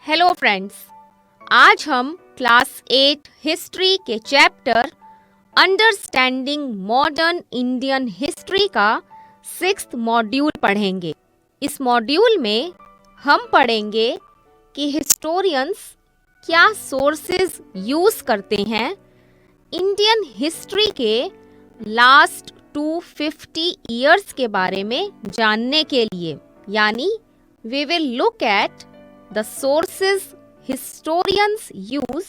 Hello friends, आज हम class 8 history के chapter understanding modern Indian history का 6th मॉड्यूल पढ़ेंगे। इस मॉड्यूल में हम पढ़ेंगे कि हिस्टोरियंस क्या सोर्सेज यूज़ करते हैं इंडियन हिस्ट्री के लास्ट 250 ईयर्स के बारे में जानने के लिए, यानी we will look at the sources historians use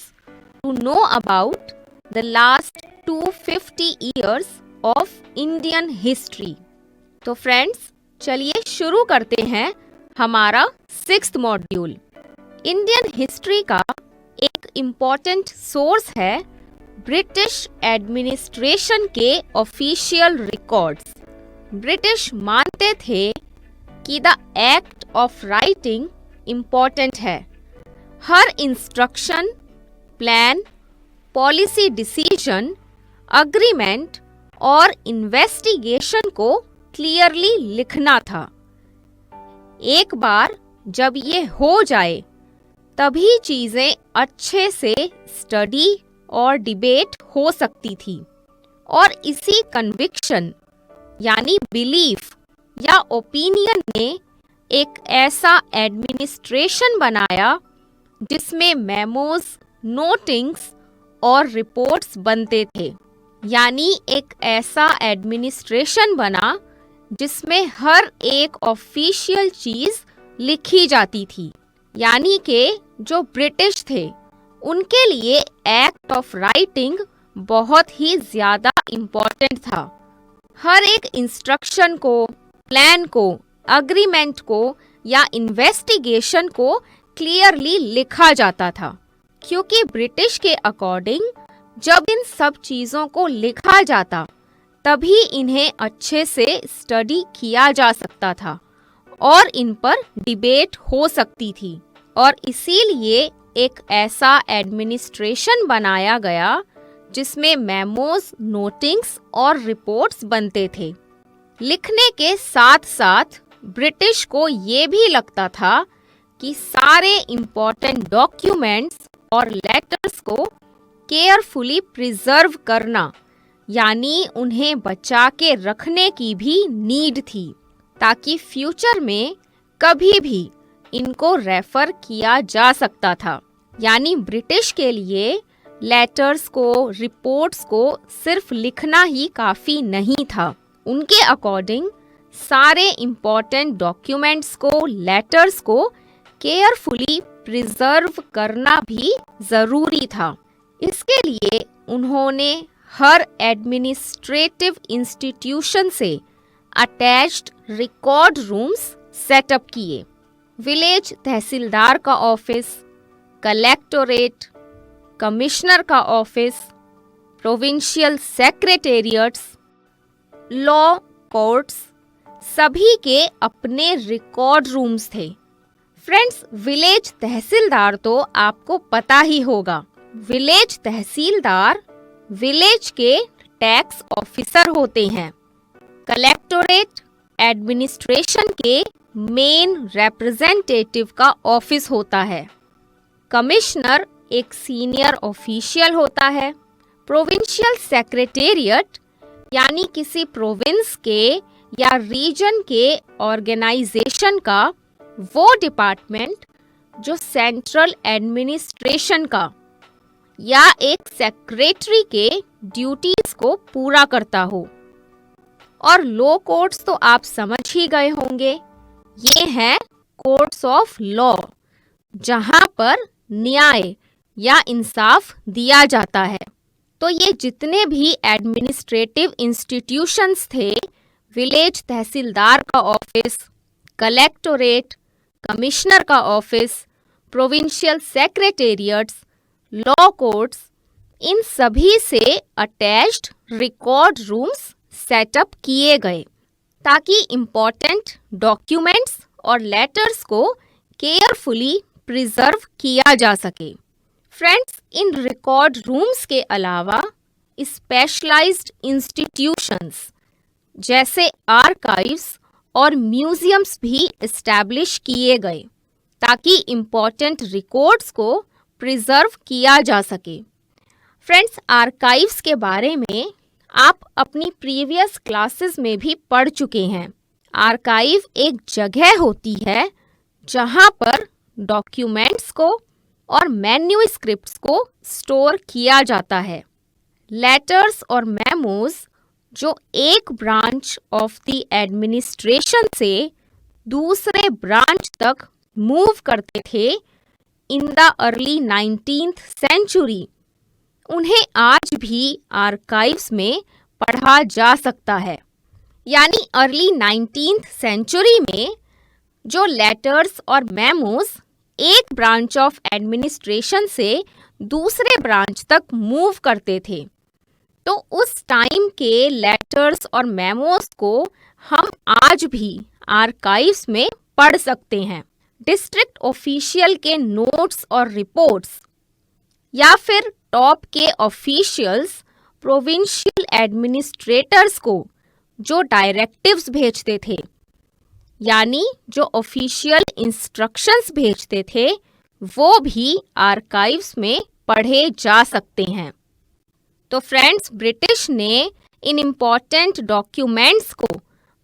to know about the last 250 years of Indian history। तो फ्रेंड्स, चलिए शुरू करते हैं हमारा 6th मॉड्यूल। इंडियन हिस्ट्री का एक इम्पॉर्टेंट सोर्स है ब्रिटिश एडमिनिस्ट्रेशन के ऑफिशियल रिकॉर्ड्स। ब्रिटिश मानते थे कि the act of writing important है। हर instruction, plan, policy decision, agreement और इन्वेस्टिगेशन को क्लियरली लिखना था। एक बार जब ये हो जाए तभी चीज़ें अच्छे से स्टडी और डिबेट हो सकती थी, और इसी कन्विक्शन यानी बिलीफ या ओपिनियन ने एक ऐसा एडमिनिस्ट्रेशन बनाया जिसमें मेमोज, नोटिंग्स और रिपोर्ट्स बनते थे। यानी एक ऐसा एडमिनिस्ट्रेशन बना जिसमें हर एक ऑफिशियल चीज़ लिखी जाती थी। यानी कि जो ब्रिटिश थे उनके लिए एक्ट ऑफ राइटिंग बहुत ही ज़्यादा इम्पोर्टेंट था। हर एक इंस्ट्रक्शन को, प्लान को, अग्रीमेंट को या इन्वेस्टिगेशन को क्लियरली लिखा जाता था, क्योंकि ब्रिटिश के अकॉर्डिंग जब इन सब चीज़ों को लिखा जाता तभी इन्हें अच्छे से स्टडी किया जा सकता था और इन पर डिबेट हो सकती थी। और इसीलिए एक ऐसा एडमिनिस्ट्रेशन बनाया गया जिसमें मेमोज, नोटिंग्स और रिपोर्ट्स बनते थे। लिखने के साथ साथ ब्रिटिश को ये भी लगता था कि सारे इम्पोर्टेंट डॉक्यूमेंट्स और लेटर्स को केयरफुली प्रिजर्व करना, यानी उन्हें बचा के रखने की भी नीड थी, ताकि फ्यूचर में कभी भी इनको रेफर किया जा सकता था। यानी ब्रिटिश के लिए लेटर्स को, रिपोर्ट्स को सिर्फ लिखना ही काफ़ी नहीं था। उनके अकॉर्डिंग सारे इम्पोर्टेंट डॉक्यूमेंट्स को, लेटर्स को केयरफुली प्रिजर्व करना भी ज़रूरी था। इसके लिए उन्होंने हर एडमिनिस्ट्रेटिव इंस्टीट्यूशन से अटैच्ड रिकॉर्ड रूम्स सेटअप किए। विलेज तहसीलदार का ऑफिस, कलेक्टोरेट, कमिश्नर का ऑफिस, प्रोविंशियल सेक्रेटेरिएट्स, लॉ कोर्ट्स, सभी के अपने रिकॉर्ड रूम्स थे। फ्रेंड्स, विलेज तहसीलदार तो आपको पता ही होगा। विलेज तहसीलदार विलेज के टैक्स ऑफिसर होते हैं। कलेक्टोरेट एडमिनिस्ट्रेशन के मेन रिप्रेजेंटेटिव का ऑफिस होता है। कमिश्नर एक सीनियर ऑफिशियल होता है। प्रोविंशियल सेक्रेटेरिएट यानी किसी प्रोविंस के या रीजन के ऑर्गेनाइजेशन का वो डिपार्टमेंट जो सेंट्रल एडमिनिस्ट्रेशन का या एक सेक्रेटरी के ड्यूटीज को पूरा करता हो। और लॉ कोर्ट्स तो आप समझ ही गए होंगे, ये हैं कोर्ट्स ऑफ लॉ, जहां पर न्याय या इंसाफ दिया जाता है। तो ये जितने भी एडमिनिस्ट्रेटिव इंस्टीट्यूशंस थे, विलेज तहसीलदार का ऑफिस, कलेक्टोरेट, कमिश्नर का ऑफिस, प्रोविंशियल सेक्रेटेरिएट्स, लॉ कोर्ट्स, इन सभी से अटैच्ड रिकॉर्ड रूम्स सेटअप किए गए ताकि इम्पोर्टेंट डॉक्यूमेंट्स और लेटर्स को केयरफुली प्रिजर्व किया जा सके। फ्रेंड्स, इन रिकॉर्ड रूम्स के अलावा स्पेशलाइज्ड इंस्टीट्यूशंस जैसे आर्काइव्स और म्यूजियम्स भी एस्टैब्लिश किए गए। ताकि इम्पोर्टेंट रिकॉर्ड्स को प्रिजर्व किया जा सके। फ्रेंड्स, आर्काइव्स के बारे में आप अपनी प्रीवियस क्लासेस में भी पढ़ चुके हैं। आर्काइव एक जगह होती है जहां पर डॉक्यूमेंट्स को और मैन्युस्क्रिप्ट्स को स्टोर किया जाता है। लेटर्स और मेमोज जो एक ब्रांच ऑफ द एडमिनिस्ट्रेशन से दूसरे ब्रांच तक मूव करते थे in the early 19th century, उन्हें आज भी आर्काइव्स में पढ़ा जा सकता है। यानी अर्ली 19th सेंचुरी में जो लेटर्स और मेमोज एक ब्रांच ऑफ एडमिनिस्ट्रेशन से दूसरे ब्रांच तक मूव करते थे, तो उस टाइम के लेटर्स और मेमोज को हम आज भी आर्काइव्स में पढ़ सकते हैं। डिस्ट्रिक्ट ऑफिशियल के नोट्स और रिपोर्ट्स या फिर टॉप के ऑफिशियल्स प्रोविंशियल एडमिनिस्ट्रेटर्स को जो डायरेक्टिव्स भेजते थे, यानी जो ऑफिशियल इंस्ट्रक्शंस भेजते थे, वो भी आर्काइव्स में पढ़े जा सकते हैं। तो फ्रेंड्स, ब्रिटिश ने इन इम्पॉर्टेंट डॉक्यूमेंट्स को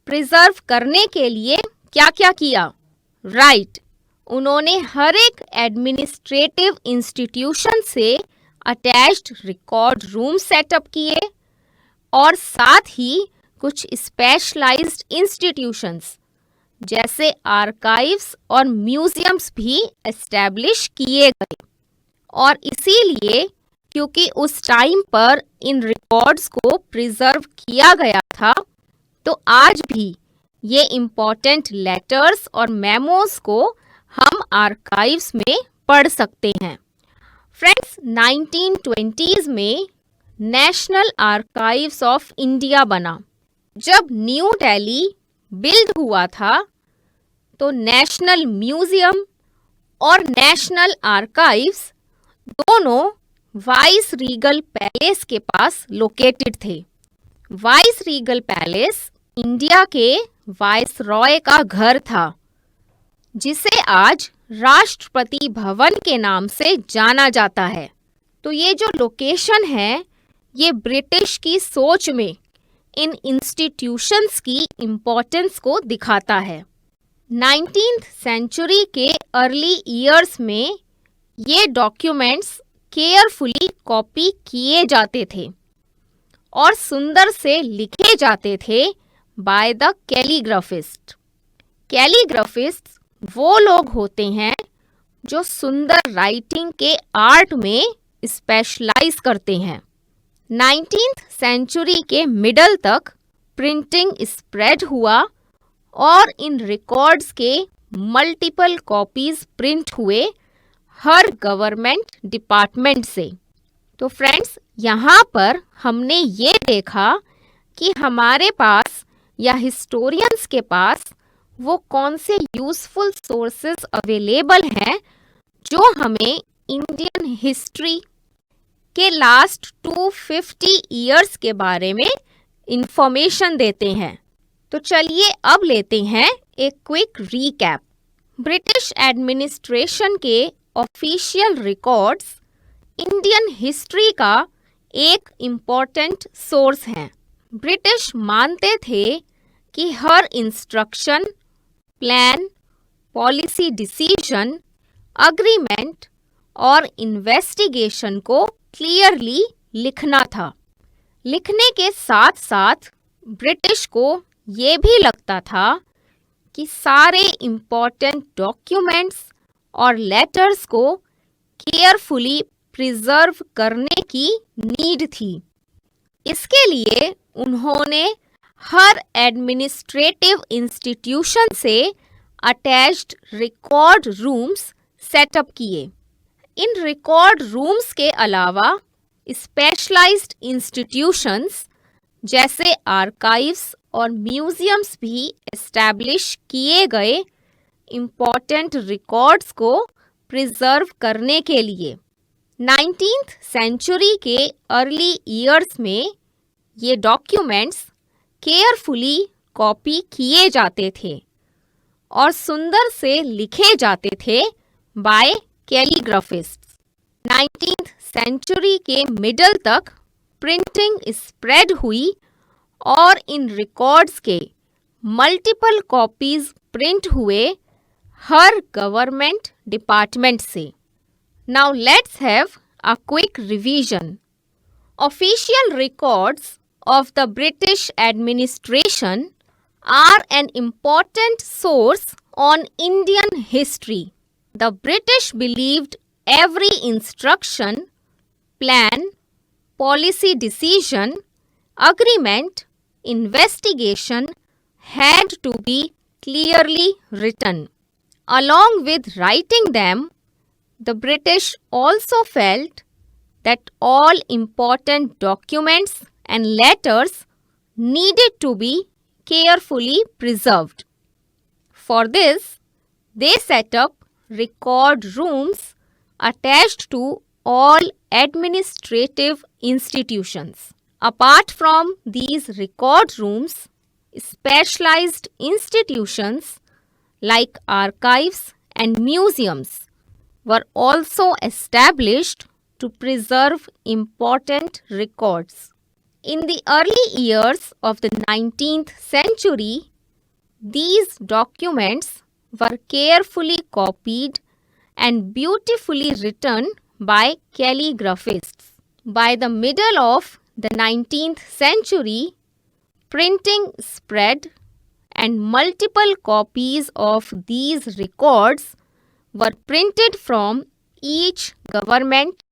प्रिजर्व करने के लिए क्या क्या किया? राइट, उन्होंने हर एक एडमिनिस्ट्रेटिव इंस्टीट्यूशन से अटैच्ड रिकॉर्ड रूम सेटअप किए और साथ ही कुछ स्पेशलाइज्ड इंस्टीट्यूशंस जैसे आर्काइव्स और म्यूजियम्स भी एस्टैब्लिश किए गए। और इसीलिए क्योंकि उस टाइम पर इन रिकॉर्ड्स को प्रिजर्व किया गया था, तो आज भी ये इम्पॉर्टेंट लेटर्स और मेमोज को हम आर्काइव्स में पढ़ सकते हैं। फ्रेंड्स, 1920s में नेशनल आर्काइव्स ऑफ इंडिया बना। जब न्यू दिल्ली बिल्ड हुआ था, तो नेशनल म्यूजियम और नेशनल आर्काइव्स दोनों वाइस रीगल पैलेस के पास लोकेटेड थे। वाइस रीगल पैलेस इंडिया के वाइस रॉय का घर था, जिसे आज राष्ट्रपति भवन के नाम से जाना जाता है। तो ये जो लोकेशन है, ये ब्रिटिश की सोच में इन इंस्टीट्यूशंस की इम्पोर्टेंस को दिखाता है। 19th सेंचुरी के अर्ली ईयर्स में ये डॉक्यूमेंट्स केयरफुली कॉपी किए जाते थे और सुंदर से लिखे जाते थे बाय द कैलीग्राफिस्ट। कैलीग्राफिस्ट वो लोग होते हैं जो सुंदर राइटिंग के आर्ट में स्पेशलाइज करते हैं। 19th सेंचुरी के मिडल तक प्रिंटिंग स्प्रेड हुआ और इन रिकॉर्ड्स के मल्टीपल कॉपीज प्रिंट हुए हर गवर्नमेंट डिपार्टमेंट से। तो फ्रेंड्स, यहाँ पर हमने ये देखा कि हमारे पास या हिस्टोरियंस के पास वो कौन से यूज़फुल सोर्सेज अवेलेबल हैं जो हमें इंडियन हिस्ट्री के लास्ट 250 ईयर्स के बारे में इंफॉर्मेशन देते हैं। तो चलिए अब लेते हैं एक क्विक रीकैप। ब्रिटिश एडमिनिस्ट्रेशन के ऑफिशियल रिकॉर्ड्स इंडियन हिस्ट्री का एक इम्पॉर्टेंट सोर्स हैं। ब्रिटिश मानते थे कि हर instruction, plan, policy decision, agreement और इन्वेस्टिगेशन को क्लियरली लिखना था। लिखने के साथ साथ ब्रिटिश को ये भी लगता था कि सारे इम्पॉर्टेंट डॉक्यूमेंट्स और लेटर्स को केयरफुली प्रिजर्व करने की नीड थी। इसके लिए उन्होंने हर एडमिनिस्ट्रेटिव इंस्टीट्यूशन से अटैच्ड रिकॉर्ड रूम्स सेटअप किए। इन रिकॉर्ड रूम्स के अलावा स्पेशलाइज्ड इंस्टीट्यूशंस जैसे आर्काइव्स और म्यूजियम्स भी एस्टैब्लिश किए गए इम्पॉर्टेंट रिकॉर्ड्स को प्रिजर्व करने के लिए। 19th सेंचुरी के अर्ली ईयर्स में ये डॉक्यूमेंट्स केयरफुली कॉपी किए जाते थे और सुंदर से लिखे जाते थे बाय कैलीग्राफिस्ट्स। 19th सेंचुरी के मिडल तक प्रिंटिंग स्प्रेड हुई और इन रिकॉर्ड्स के मल्टीपल कॉपीज प्रिंट हुए हर गवर्नमेंट डिपार्टमेंट से। Now let's have a quick revision. Official records of the British administration are an important source on Indian history. The British believed every instruction, plan, policy decision, agreement, investigation had to be clearly written. Along with writing them, the British also felt that all important documents and letters needed to be carefully preserved. For this, they set up record rooms attached to all administrative institutions. Apart from these record rooms, specialized institutions like archives and museums were also established to preserve important records. In the early years of the 19th century, these documents were carefully copied and beautifully written by calligraphists. By the middle of the 19th century, printing spread and multiple copies of these records were printed from each government